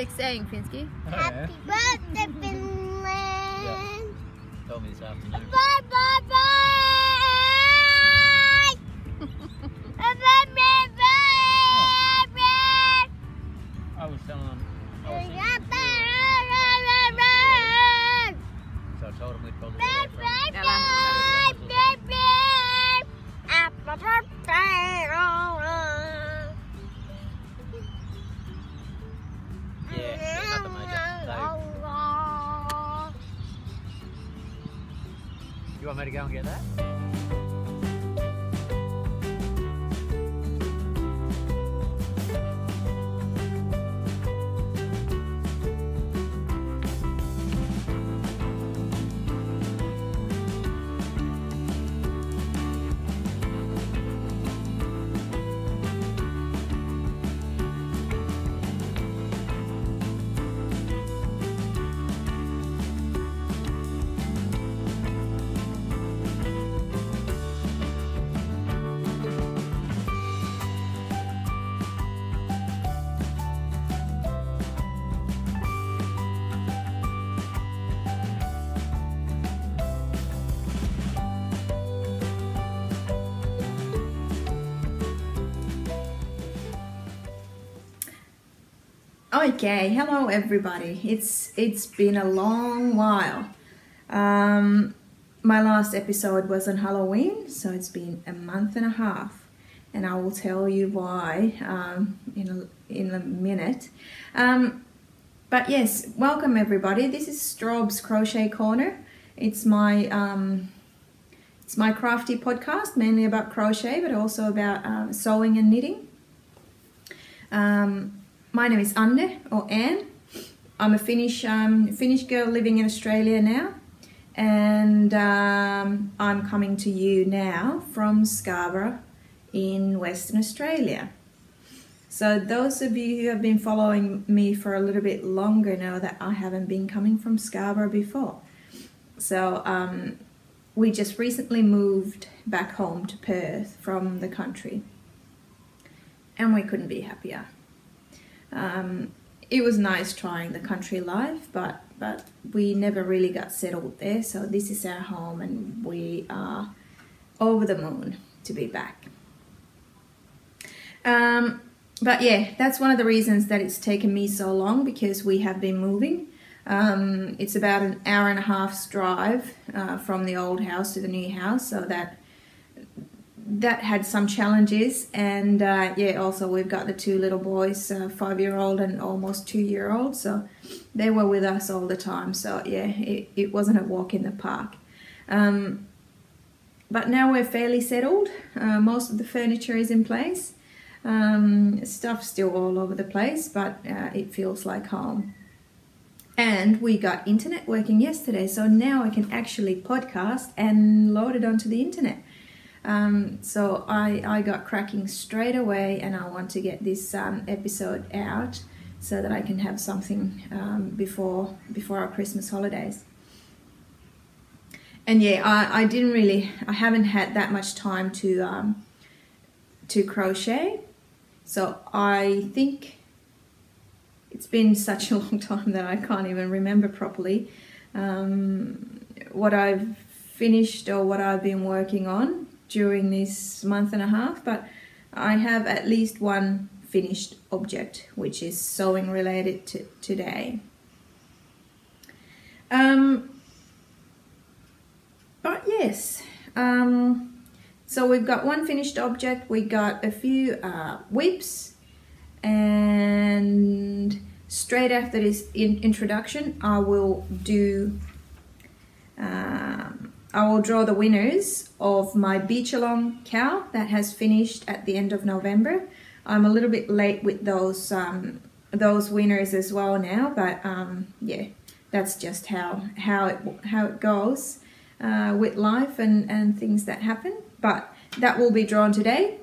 Felix saying, Finsky? Happy birthday, Finland! Yeah. Told me this afternoon. Bye, bye, bye! Bye, bye, bye, bye! I was telling him. I was thinking so I told him we'd probably be there from. Yeah, nothing major. So, you want me to go and get that? Okay, hello everybody. It's been a long while. My last episode was on Halloween, so it's been a month and a half, and I will tell you why in a minute. But yes, welcome everybody. This is Strob's Crochet Corner. It's my crafty podcast, mainly about crochet, but also about sewing and knitting. My name is Anne, or Anne. I'm a Finnish girl living in Australia now, and I'm coming to you now from Scarborough in Western Australia. So those of you who have been following me for a little bit longer know that I haven't been coming from Scarborough before. So we just recently moved back home to Perth from the country, and we couldn't be happier. It was nice trying the country life, but we never really got settled there, so this is our home and we are over the moon to be back. But yeah, that's one of the reasons that it's taken me so long, because we have been moving. It's about an hour and a half's drive from the old house to the new house, so that had some challenges. And yeah, also we've got the two little boys, 5-year-old and almost 2-year-old, so they were with us all the time. So yeah, it wasn't a walk in the park. But now we're fairly settled. Most of the furniture is in place. Stuff's still all over the place, but it feels like home. And we got internet working yesterday, so now I can actually podcast and load it onto the internet. So I got cracking straight away, and I want to get this episode out so that I can have something before our Christmas holidays. And yeah, I haven't had that much time to crochet, so I think it's been such a long time that I can't even remember properly what I've finished or what I've been working on during this month and a half, but I have at least one finished object, which is sewing related to today. But yes, so we've got one finished object, we got a few whips, and straight after this introduction I will draw the winners of my Beach Along cow that has finished at the end of November. I'm a little bit late with those winners as well now, but yeah, that's just how it goes with life and things that happen. But that will be drawn today,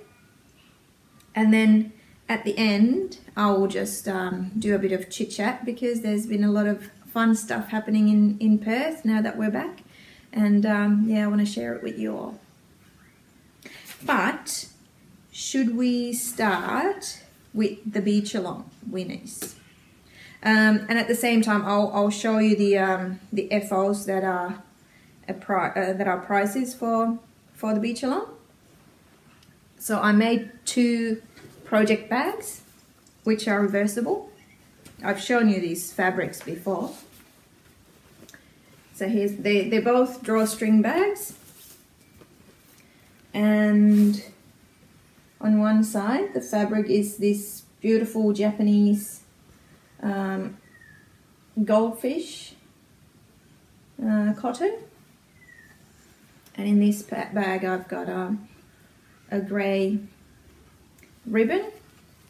and then at the end I will just do a bit of chit chat, because there's been a lot of fun stuff happening in Perth now that we're back. And yeah, I want to share it with you all. But should we start with the Beach Along winners? And at the same time, I'll show you the FOs that are prices for the beach along. So I made 2 project bags, which are reversible. I've shown you these fabrics before. So here's they're both drawstring bags, and on one side the fabric is this beautiful Japanese goldfish cotton, and in this bag I've got a grey ribbon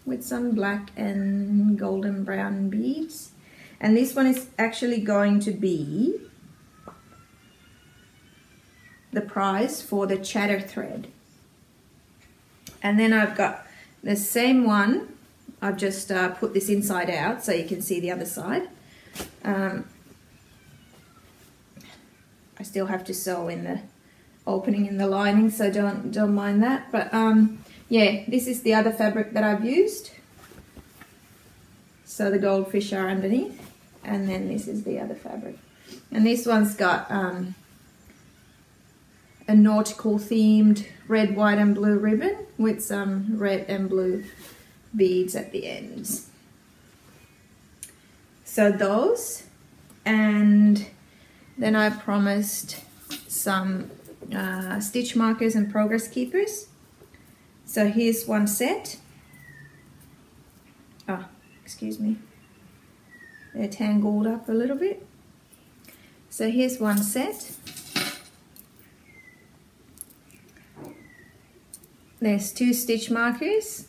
with some black and golden brown beads, and this one is actually going to be the price for the chatter thread. And then I've got the same one. I've just put this inside out so you can see the other side. I still have to sew in the opening in the lining, so don't mind that. But yeah, this is the other fabric that I've used. So the goldfish are underneath, and then this is the other fabric. And this one's got a nautical themed red, white and blue ribbon with some red and blue beads at the ends. So those, and then I promised some stitch markers and progress keepers. So here's one set. Oh, excuse me. They're tangled up a little bit. So here's one set. There's 2 stitch markers,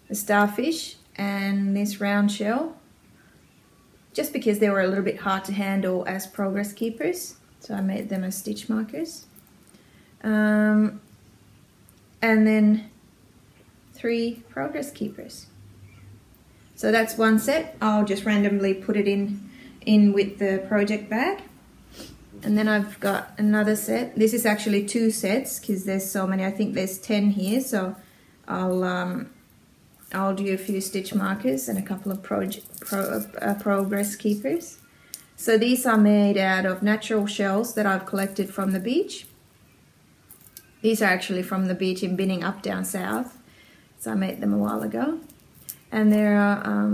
the starfish and this round shell, just because they were a little bit hard to handle as progress keepers, so I made them as stitch markers. And then 3 progress keepers. So that's one set. I'll just randomly put it in with the project bag. And then I've got another set. This is actually 2 sets because there's so many. I think there's 10 here, so I'll do a few stitch markers and a couple of progress keepers. So these are made out of natural shells that I've collected from the beach. These are actually from the beach in Binning up down south. So I made them a while ago. And there are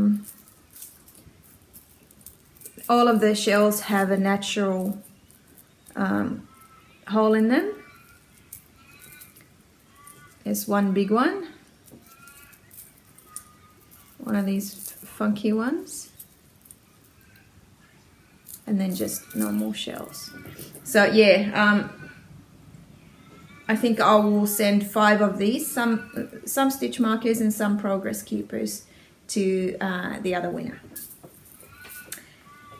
all of the shells have a natural hole in them. There's one big one of these funky ones, and then just normal shells. So yeah, I think I will send 5 of these, some stitch markers and some progress keepers, to the other winner.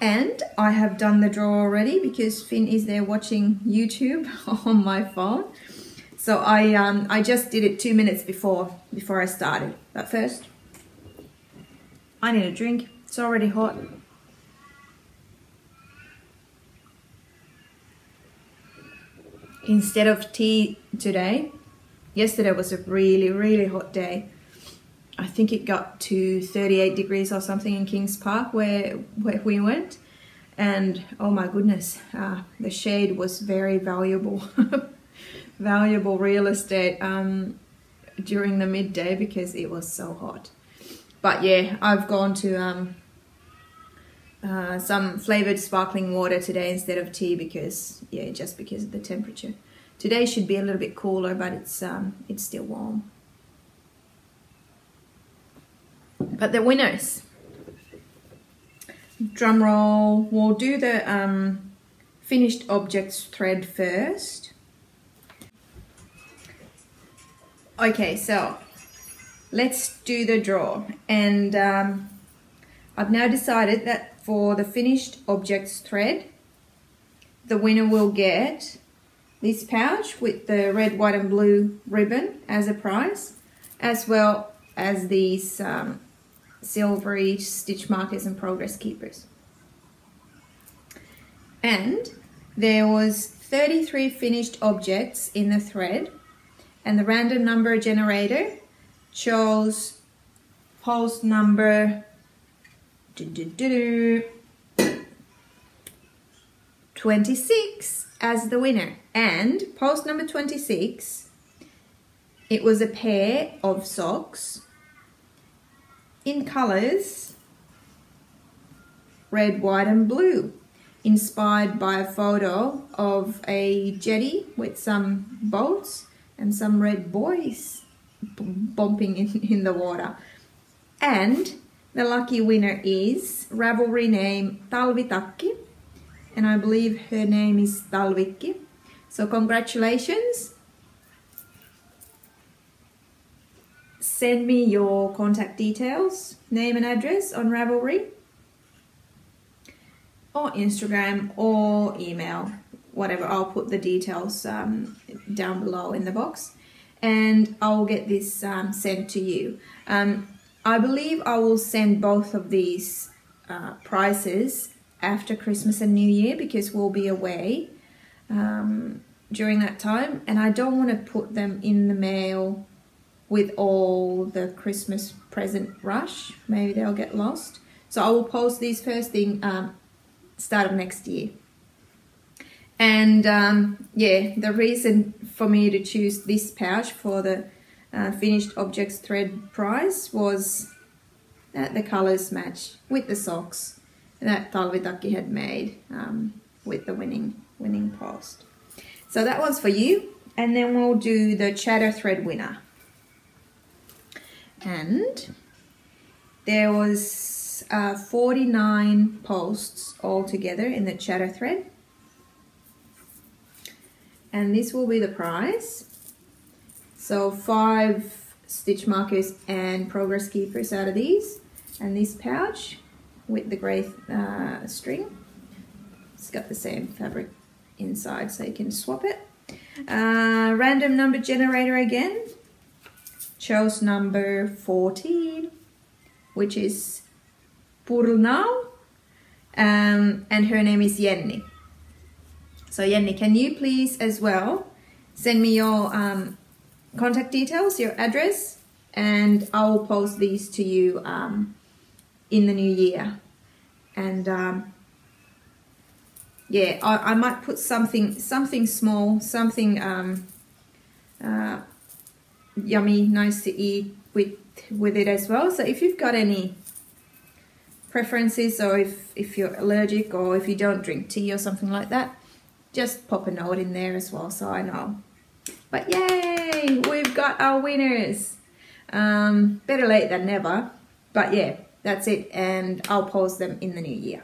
And I have done the draw already because Finn is there watching YouTube on my phone. So I just did it 2 minutes before I started. But first, I need a drink. It's already hot. Instead of tea today, yesterday was a really, really hot day. I think it got to 38 degrees or something in Kings Park where we went, and oh my goodness, the shade was very valuable valuable real estate during the midday because it was so hot. But yeah, I've gone to some flavored sparkling water today instead of tea because just because of the temperature. Today should be a little bit cooler, but it's still warm. But the winners, drum roll, we'll do the finished objects thread first. Okay, so let's do the draw. And I've now decided that for the finished objects thread, the winner will get this pouch with the red, white and blue ribbon as a prize, as well as these silvery stitch markers and progress keepers. And there was 33 finished objects in the thread, and the random number generator chose post number 26 as the winner. And post number 26, it was a pair of socks in colours red, white and blue, inspired by a photo of a jetty with some boats and some red boys bumping in the water. And the lucky winner is Ravelry name Talvitakki, and I believe her name is Talvikki. So congratulations. Send me your contact details, name and address on Ravelry, or Instagram or email, whatever. I'll put the details down below in the box, and I'll get this sent to you. I believe I will send both of these prizes after Christmas and New Year, because we'll be away during that time, and I don't want to put them in the mail with all the Christmas present rush. Maybe they'll get lost. So I will post these first thing start of next year. And yeah, the reason for me to choose this pouch for the finished objects thread prize was that the colours match with the socks that Talvitakki had made with the winning post. So that was for you, and then we'll do the chatter thread winner. And there was 49 posts altogether in the chatter thread, and this will be the prize. So 5 stitch markers and progress keepers out of these, and this pouch with the grey string. It's got the same fabric inside, so you can swap it. Random number generator again. Chose number 14, which is Purnau, and her name is Jenny. So Jenny, can you please as well send me your contact details, your address, and I will post these to you in the new year. And yeah, I might put something small, something yummy, nice to eat with it as well. So if you've got any preferences, or if you're allergic, or if you don't drink tea or something like that, just pop a note in there as well, so I know. But yay, we've got our winners. Better late than never, but yeah, that's it, and I'll post them in the new year.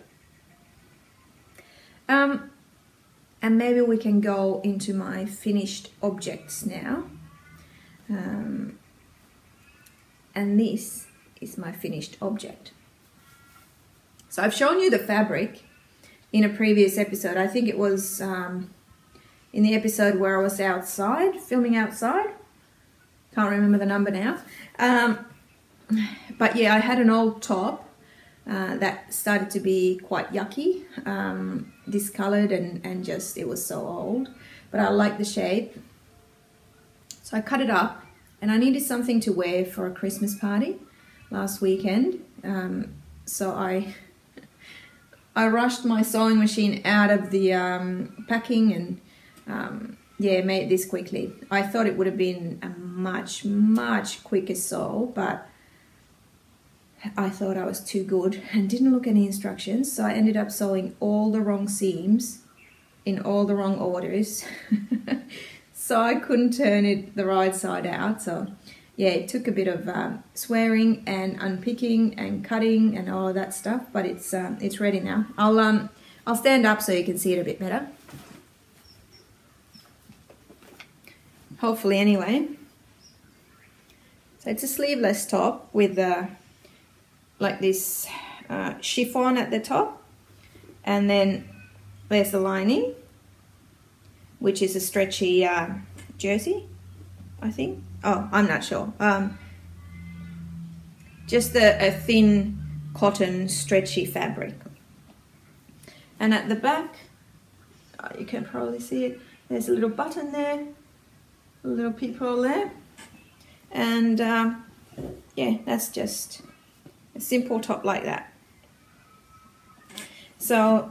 And maybe we can go into my finished objects now. And this is my finished object. So I've shown you the fabric in a previous episode. I think it was in the episode where I was outside, filming outside. Can't remember the number now. But yeah, I had an old top that started to be quite yucky, discolored, and just, it was so old. But I liked the shape. So I cut it up, and I needed something to wear for a Christmas party last weekend. So I rushed my sewing machine out of the packing, and yeah, made this quickly. I thought it would have been a much quicker sew, but I thought I was too good and didn't look at any instructions. So I ended up sewing all the wrong seams in all the wrong orders. So I couldn't turn it the right side out. So yeah, it took a bit of swearing and unpicking and cutting and all of that stuff, but it's ready now. I'll stand up so you can see it a bit better. Hopefully, anyway. So it's a sleeveless top with like this chiffon at the top, and then there's the lining, which is a stretchy jersey, I think. Oh, I'm not sure. Just a thin cotton stretchy fabric. And at the back, you can probably see it, there's a little button there, a little peephole there. And yeah, that's just a simple top like that. So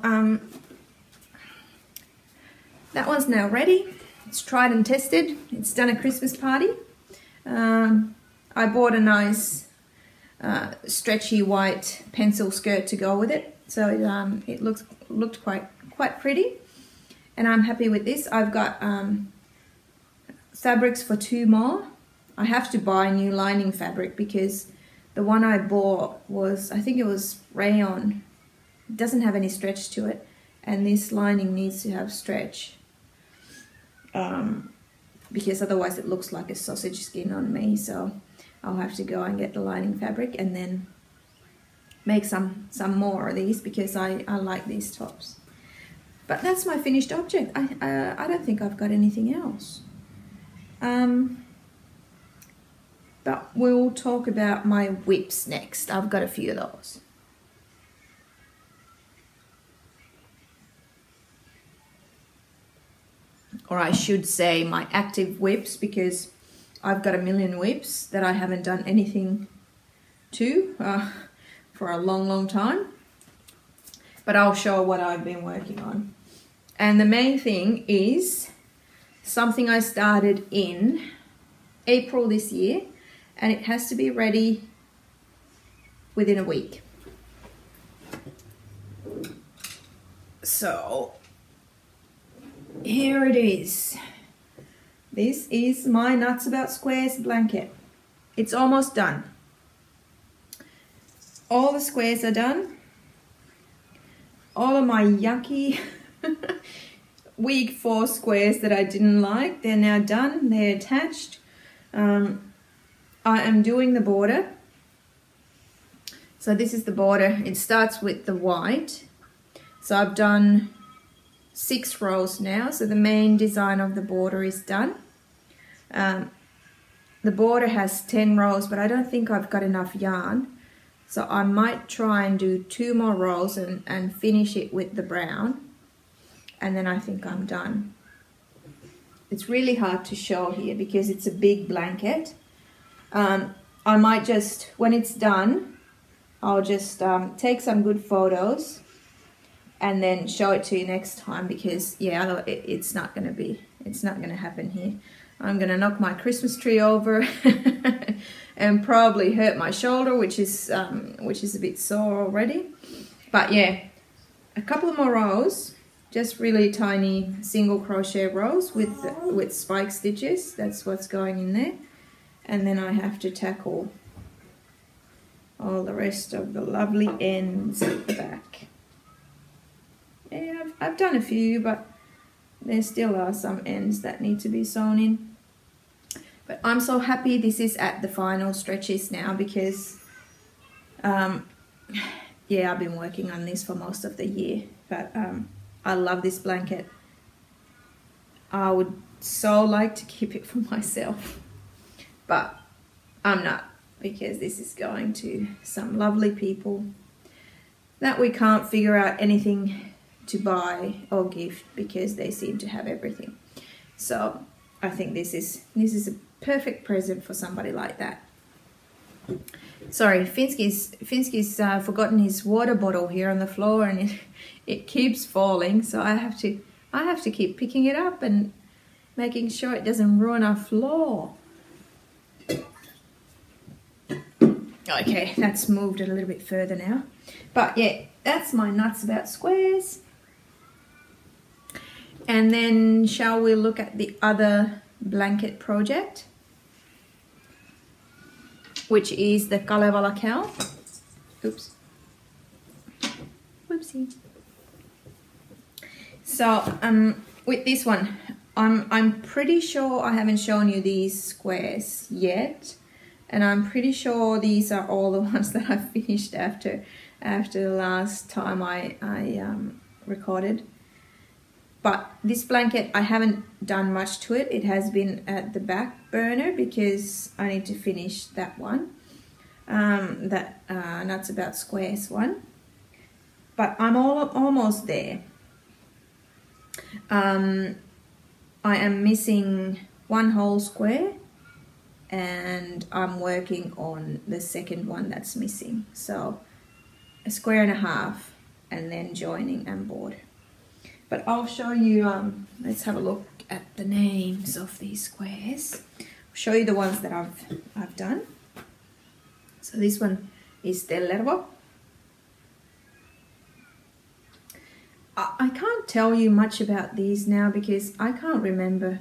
that one's now ready. It's tried and tested. It's done a Christmas party. I bought a nice stretchy white pencil skirt to go with it. So it looked quite pretty. And I'm happy with this. I've got fabrics for 2 more. I have to buy new lining fabric because the one I bought was, I think it was rayon. It doesn't have any stretch to it. And this lining needs to have stretch. Because otherwise it looks like a sausage skin on me. So I'll have to go and get the lining fabric and then make some more of these because I like these tops. But that's my finished object. I don't think I've got anything else. But we'll talk about my whips next. I've got a few of those. Or I should say my active whips, because I've got a million whips that I haven't done anything to for a long time. But I'll show what I've been working on. And the main thing is something I started in April this year, and it has to be ready within a week. So here it is. This is my Nuts About Squares blanket. It's almost done. All the squares are done. All of my yucky week 4 squares that I didn't like, they're now done. They're attached. I am doing the border. So this is the border. It starts with the white. So I've done 6 rows now. So the main design of the border is done. The border has 10 rows, but I don't think I've got enough yarn. So I might try and do 2 more rows and finish it with the brown. And then I think I'm done. It's really hard to show here because it's a big blanket. I might just, when it's done, I'll just take some good photos and then show it to you next time, because yeah, it's not going to happen here. I'm going to knock my Christmas tree over and probably hurt my shoulder, which is a bit sore already. But yeah, a couple more rows, just really tiny single crochet rows with spike stitches. That's what's going in there. And then I have to tackle all the rest of the lovely ends at the back. Yeah, I've done a few, but there still are some ends that need to be sewn in. But I'm so happy this is at the final stretches now, because yeah, I've been working on this for most of the year. But I love this blanket. I would so like to keep it for myself, but I'm not, because this is going to some lovely people that we can't figure out anything to buy or gift because they seem to have everything. So I think this is a perfect present for somebody like that. Sorry, Finsky's forgotten his water bottle here on the floor, and it keeps falling, so I have to keep picking it up and making sure it doesn't ruin our floor. Okay, that's moved it a little bit further now. But yeah, that's my Nuts About Squares. And then shall we look at the other blanket project, which is the Kalevala cow. Oops. Whoopsie. So with this one, I'm pretty sure I haven't shown you these squares yet, and I'm pretty sure these are all the ones that I finished after the last time I recorded. But this blanket, I haven't done much to it. It has been at the back burner because I need to finish that one, that Nuts About Squares one. But I'm almost there. I am missing 1 whole square, and I'm working on the second one that's missing. So 1.5 squares, and then joining and border. But I'll show you, let's have a look at the names of these squares. I'll show you the ones that I've done. So this one is Tellervo. I can't tell you much about these now because I can't remember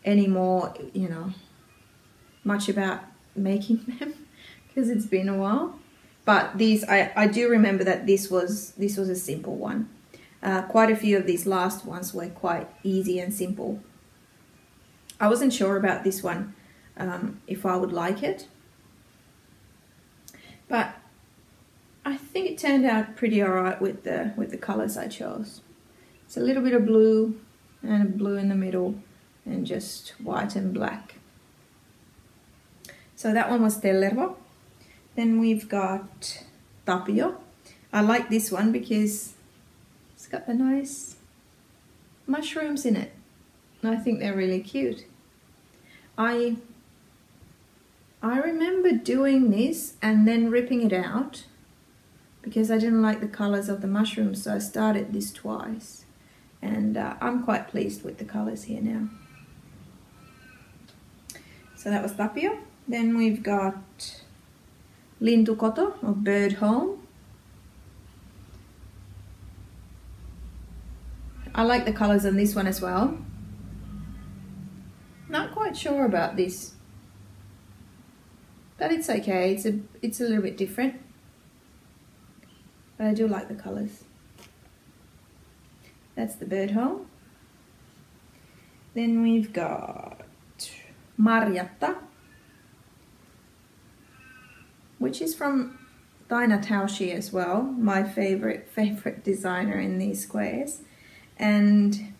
anymore, you know, much about making them because it's been a while. But these, I do remember that this was a simple one. Quite a few of these last ones were quite easy and simple. I wasn't sure about this one, if I would like it, but I think it turned out pretty alright with the colors I chose. It's a little bit of blue and a blue in the middle and just white and black. So that one was Tellervo. Then we've got Tapio. I like this one because it's got the nice mushrooms in it. I think they're really cute. I remember doing this and then ripping it out because I didn't like the colors of the mushrooms, so I started this twice. And I'm quite pleased with the colors here now. So that was Tapio. Then we've got Lintukoto, or Bird Home. I like the colors on this one as well. Not quite sure about this, but it's okay. It's a little bit different, but I do like the colors. That's the Bird Home. Then we've got Marjatta, which is from Taina Taushi as well, my favorite designer in these squares. And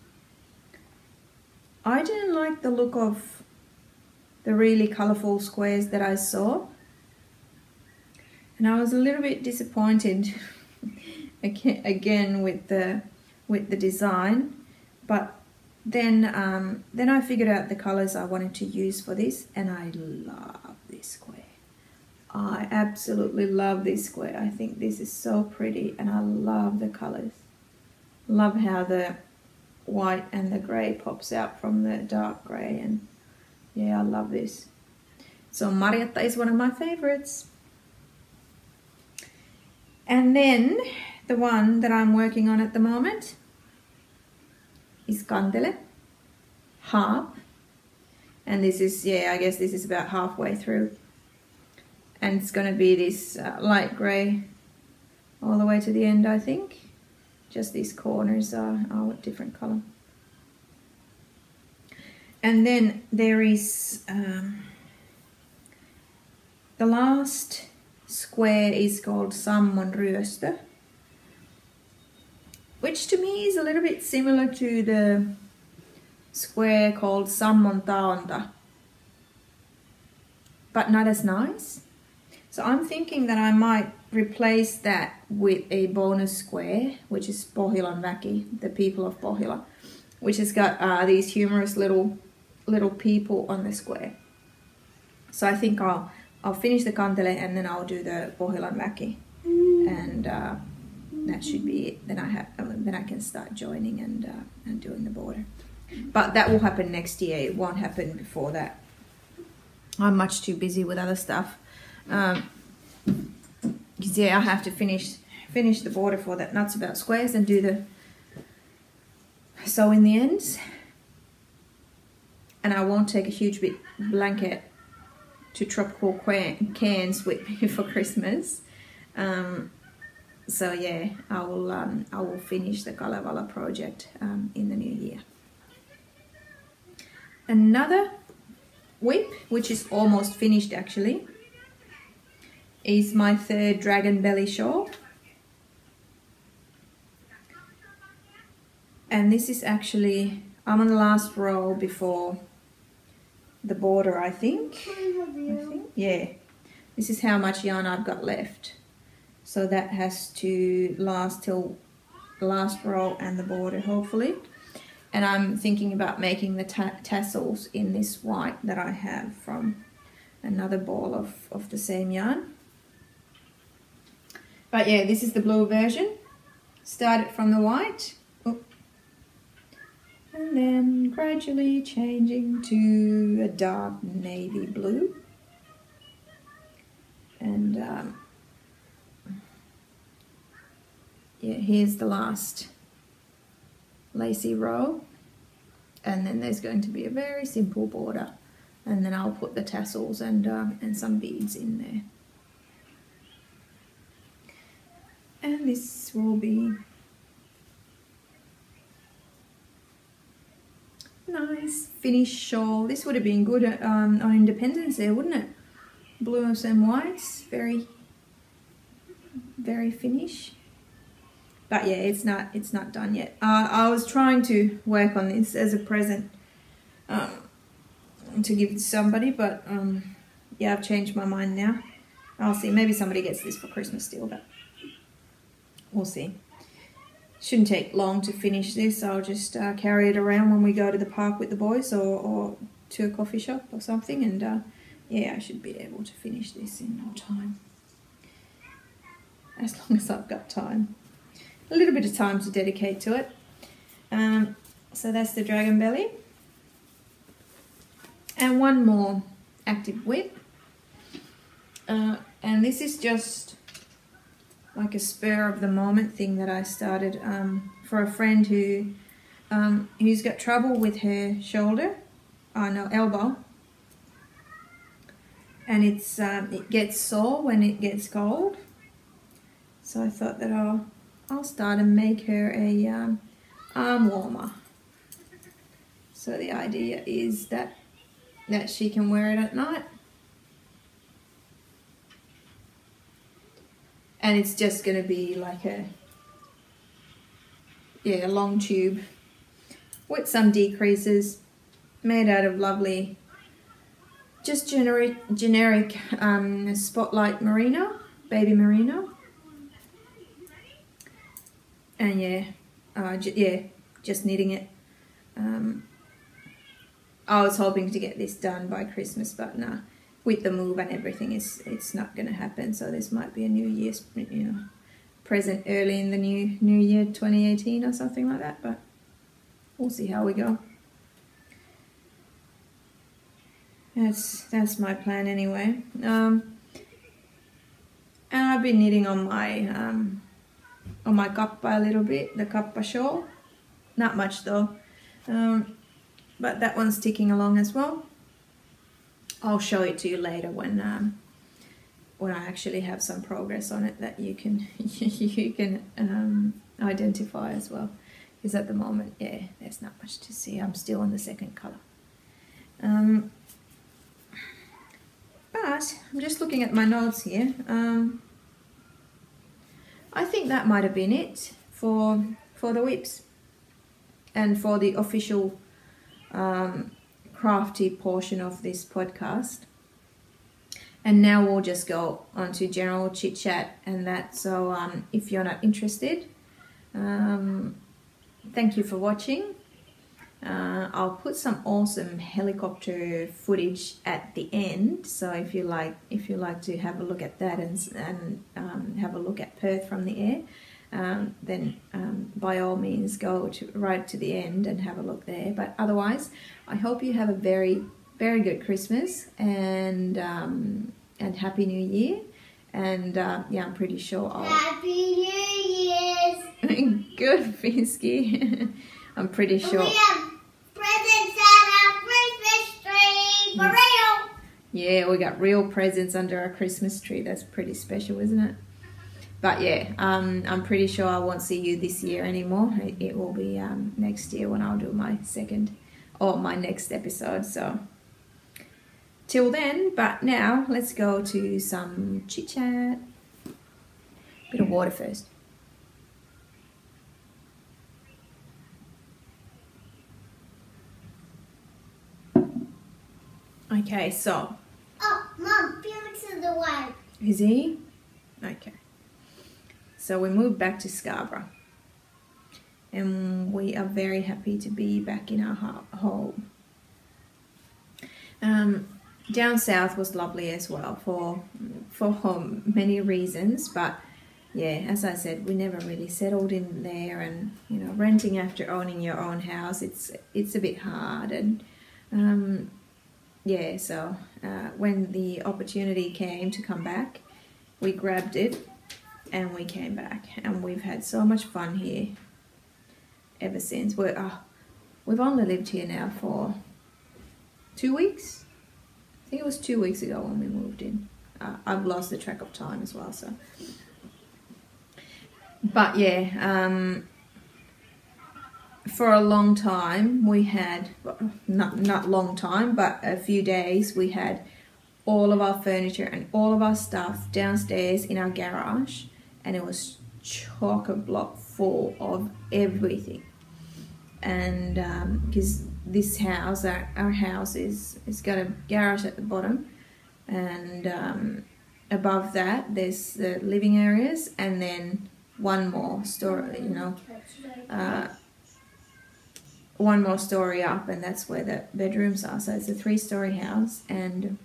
I didn't like the look of the really colorful squares that I saw, and I was a little bit disappointed again with the design. But then I figured out the colors I wanted to use for this, and I love this square. I absolutely love this square. I think this is so pretty, and I love the colors. Love how the white and the grey pops out from the dark grey, and yeah, I love this. So Marjatta is one of my favorites. And then the one that I'm working on at the moment is Kantele Harp, and this is, yeah, I guess this is about halfway through, and it's going to be this light grey all the way to the end, I think. Just these corners are a different colour. And then there is the last square is called Sammon Ryöstö, which to me is a little bit similar to the square called Sammon Taonta, but not as nice. So I'm thinking that I might replace that with a bonus square, which is Pohjolan Väki, the people of Pohjola, which has got these humorous little people on the square. So I think I'll finish the Kantele and then I'll do the Pohjolan Väki, and that should be it. Then I can start joining and doing the border. But that will happen next year. It won't happen before that. I'm much too busy with other stuff. Yeah, I have to finish the border for that Nuts About Squares and do the sew in the ends. And I won't take a huge big blanket to Tropical Cairns with me for Christmas. So yeah, I will finish the Kalevala project in the new year. Another whip, which is almost finished actually, is my third Dragon Belly shawl. And this is actually, I'm on the last row before the border, I think. Yeah. This is how much yarn I've got left. So that has to last till the last row and the border, hopefully. And I'm thinking about making the tassels in this white that I have from another ball of the same yarn. But yeah, this is the blue version. Start it from the white. Oop. And then gradually changing to a dark navy blue. And yeah, here's the last lacy row. And then there's going to be a very simple border. And then I'll put the tassels and some beads in there. And this will be nice finished shawl. This would have been good on Independence Day, wouldn't it? Blues and whites, very finish. But yeah, it's not done yet. I was trying to work on this as a present to give to somebody, but yeah, I've changed my mind now. I'll see. Maybe somebody gets this for Christmas still, but we'll see. Shouldn't take long to finish this. I'll just carry it around when we go to the park with the boys or to a coffee shop or something, and yeah, I should be able to finish this in no time. As long as I've got time. A little bit of time to dedicate to it. So that's the dragon belly. And one more active whip. And this is just like a spur of the moment thing that I started for a friend who's got trouble with her shoulder, elbow, and it gets sore when it gets cold. So I thought that I'll start and make her a arm warmer. So the idea is that she can wear it at night. And it's just going to be like a long tube with some decreases, made out of lovely, just generic Spotlight merino, baby merino. And yeah, just knitting it. I was hoping to get this done by Christmas, but nah. With the move and everything, it's not going to happen. So this might be a New Year's, present early in the new year, 2018 or something like that. But we'll see how we go. That's my plan anyway. And I've been knitting on my kappa a little bit, the kappa shawl. Not much though, but that one's ticking along as well. I'll show it to you later when I actually have some progress on it that you can identify as well. Because at the moment, yeah, there's not much to see. I'm still on the second colour. But I'm just looking at my notes here. I think that might have been it for the whips and for the official crafty portion of this podcast. And now we'll just go on to general chit chat and that. So if you're not interested, thank you for watching. I'll put some awesome helicopter footage at the end. So if you like to have a look at that and have a look at Perth from the air, then by all means go right to the end and have a look there. But otherwise, I hope you have a very, very good Christmas and Happy New Year. And yeah, I'm pretty sure I'll... Happy New Year's! Good, Finsky. I'm pretty sure... We have presents at our Christmas tree for real! Yeah, we got real presents under our Christmas tree. That's pretty special, isn't it? But yeah, I'm pretty sure I won't see you this year anymore. It will be next year when I'll do my my next episode. So till then, but now let's go to some chit chat. Bit of water first. Okay, so. Oh, Mom, Felix is away. Is he? Okay. So we moved back to Scarborough and we are very happy to be back in our home. Down south was lovely as well for many reasons, but yeah, as I said, we never really settled in there, and you know, renting after owning your own house, it's a bit hard, and yeah, so when the opportunity came to come back, we grabbed it and we came back, and we've had so much fun here ever since. We've only lived here now for 2 weeks. I think it was 2 weeks ago when we moved in. I've lost the track of time as well, so. But yeah, for a long time we had, not long time, but a few days, we had all of our furniture and all of our stuff downstairs in our garage, and it was chock-a-block full of everything. And because this house, our house is got a garage at the bottom, and above that there's the living areas, and then one more story, you know, one more story up, and that's where the bedrooms are. So it's a 3-story house, and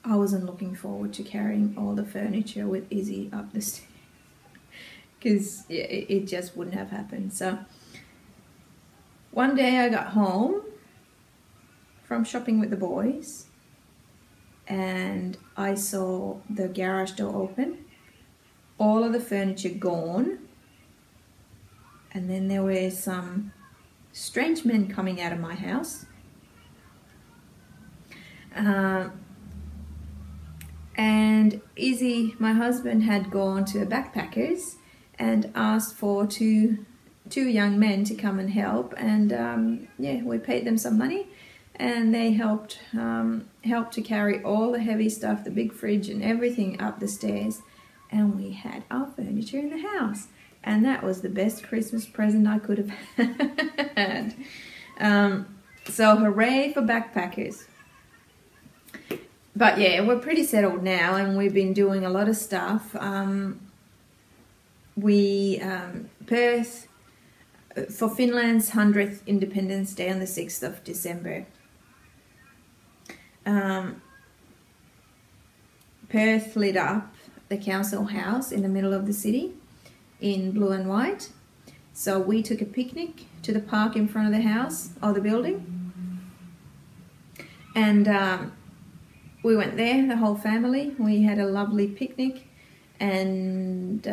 I wasn't looking forward to carrying all the furniture with Izzy up the stairs, because it just wouldn't have happened. So one day I got home from shopping with the boys, and I saw the garage door open, all of the furniture gone, and then there were some strange men coming out of my house. And Izzy, my husband, had gone to a backpackers and asked for two young men to come and help, and yeah, we paid them some money, and they helped to carry all the heavy stuff, the big fridge and everything, up the stairs, and we had our furniture in the house, and that was the best Christmas present I could have had. So hooray for backpackers. But yeah, we're pretty settled now, and we've been doing a lot of stuff. Perth, for Finland's 100th Independence Day on the 6th of December, Perth lit up the council house in the middle of the city in blue and white. So we took a picnic to the park in front of the house, or the building, and we went there, the whole family. We had a lovely picnic, and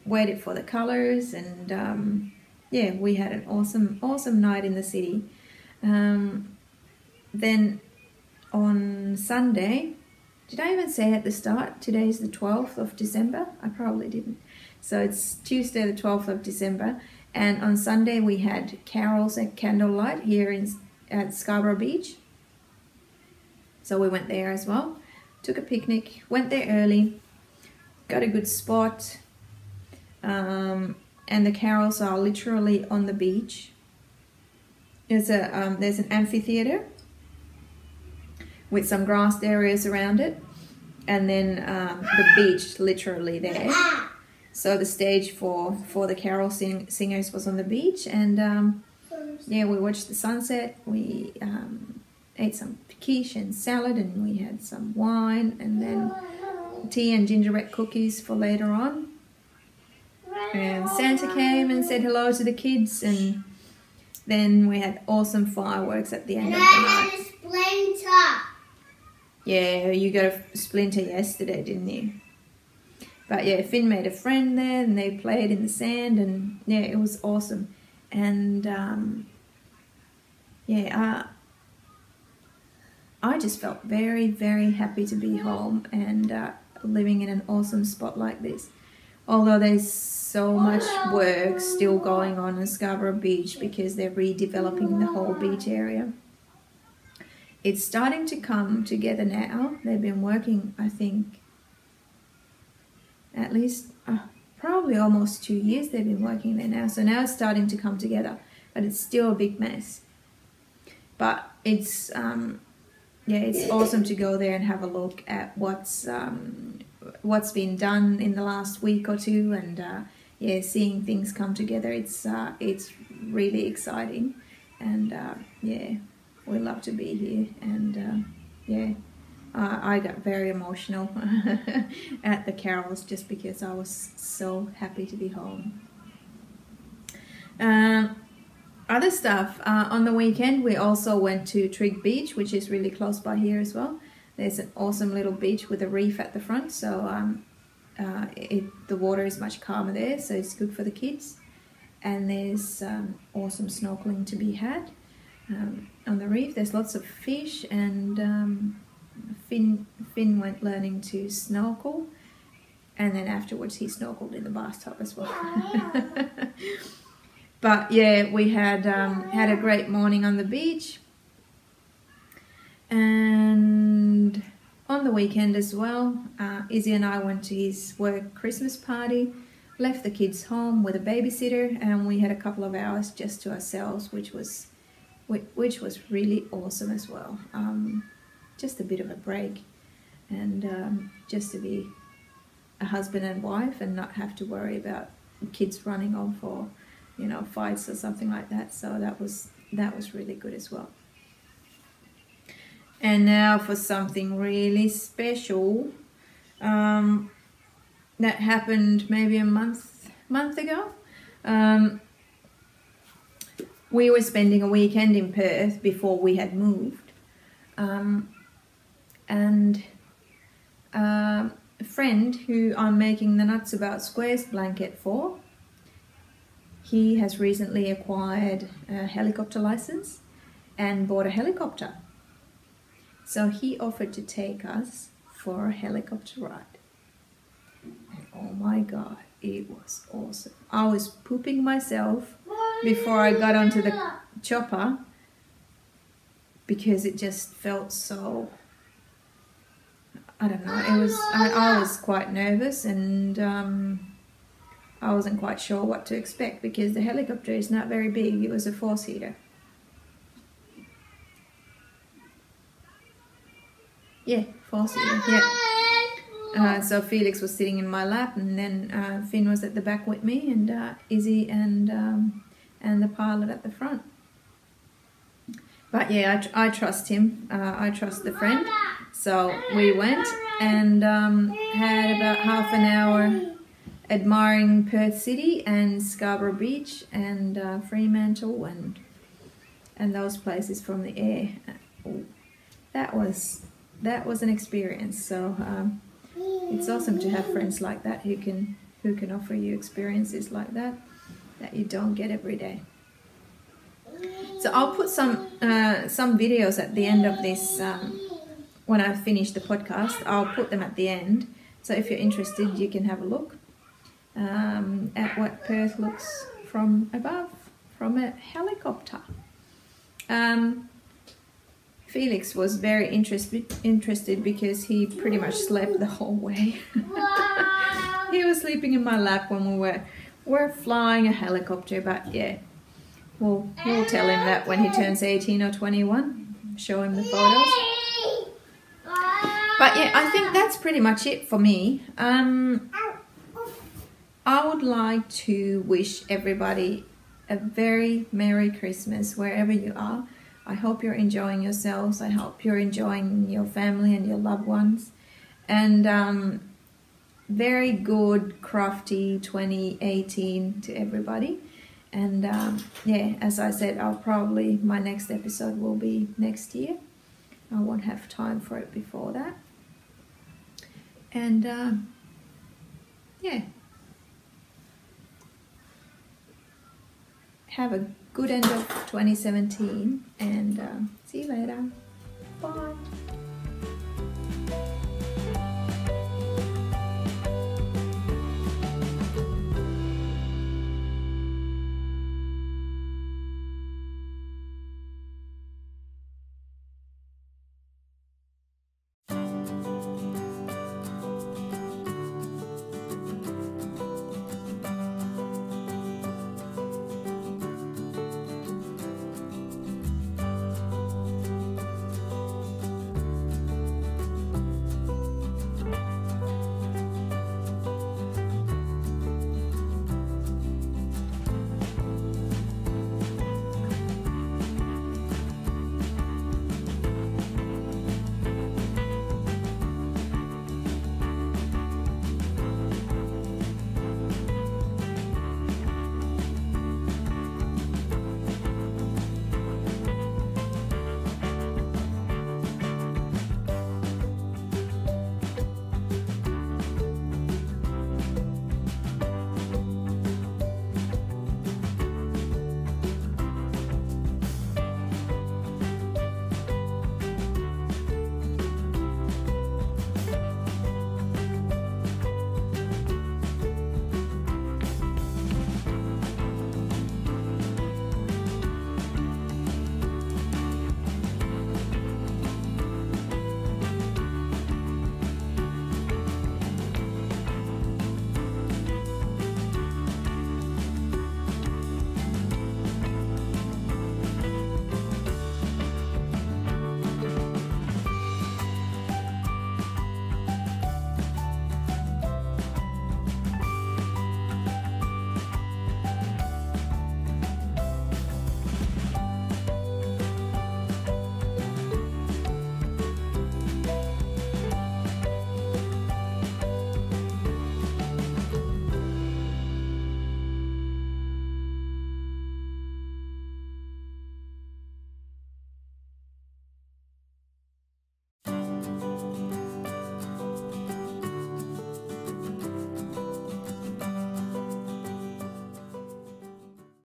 waited for the colours, and yeah, we had an awesome night in the city. Then on Sunday, did I even say at the start, today's the 12th of December? I probably didn't. So it's Tuesday the 12th of December, and on Sunday we had carols and candlelight here at Scarborough Beach. So we went there as well, took a picnic, went there early, got a good spot, and the carols are literally on the beach. There's an amphitheatre with some grassed areas around it, and then the beach literally there. So the stage for the carol singers was on the beach, and yeah, we watched the sunset. We ate some quiche and salad, and we had some wine, and then tea and gingerbread cookies for later on. And Santa came and said hello to the kids, and then we had awesome fireworks at the end of the night. And a splinter. Yeah, you got a splinter yesterday, didn't you? But yeah, Finn made a friend there, and they played in the sand, and yeah, it was awesome. And yeah, I just felt very, very happy to be home and living in an awesome spot like this. Although there's so much work still going on in Scarborough Beach because they're redeveloping the whole beach area. It's starting to come together now. They've been working, I think, at least probably almost 2 years they've been working there now. So now it's starting to come together, but it's still a big mess. But it's yeah, it's awesome to go there and have a look at what's been done in the last week or two, and yeah, seeing things come together. It's really exciting, and yeah, we love to be here, and yeah, I got very emotional at the carols just because I was so happy to be home. Other stuff, on the weekend we also went to Trigg Beach, which is really close by here as well. There's an awesome little beach with a reef at the front, so the water is much calmer there, so it's good for the kids. And there's awesome snorkeling to be had on the reef. There's lots of fish, and Finn went learning to snorkel, and then afterwards he snorkeled in the bathtub as well. But yeah, we had a great morning on the beach. And on the weekend as well, Izzy and I went to his work Christmas party, left the kids home with a babysitter, and we had a couple of hours just to ourselves, which was really awesome as well. Just a bit of a break, and just to be a husband and wife and not have to worry about kids running off or, you know, fights or something like that. So that was really good as well. And now for something really special that happened maybe a month ago. We were spending a weekend in Perth before we had moved, and a friend who I'm making the Nuts About Squares blanket for, he has recently acquired a helicopter license and bought a helicopter. So he offered to take us for a helicopter ride. And oh my God, it was awesome. I was pooping myself before I got onto the chopper because it just felt so, I don't know, I was quite nervous, and I wasn't quite sure what to expect because the helicopter is not very big. It was a 4-seater. Yeah, 4-seater, yeah. So Felix was sitting in my lap, and then Finn was at the back with me, and Izzy and the pilot at the front. But yeah, I trust him. I trust the friend. So we went and had about half an hour admiring Perth City and Scarborough Beach and Fremantle and those places from the air. That was an experience. So it's awesome to have friends like that who can offer you experiences like that you don't get every day. So I'll put some videos at the end of this. When I finish the podcast, I'll put them at the end. So if you're interested, you can have a look at what Perth looks from above, from a helicopter. Felix was very interested because he pretty much slept the whole way. He was sleeping in my lap when we were flying a helicopter, but yeah, we'll tell him that when he turns 18 or 21, show him the photos. But yeah, I think that's pretty much it for me. I would like to wish everybody a very Merry Christmas wherever you are. I hope you're enjoying yourselves. I hope you're enjoying your family and your loved ones. And very good, crafty 2018 to everybody. And yeah, as I said, my next episode will be next year. I won't have time for it before that. And yeah, have a good end of 2017, and see you later. Bye.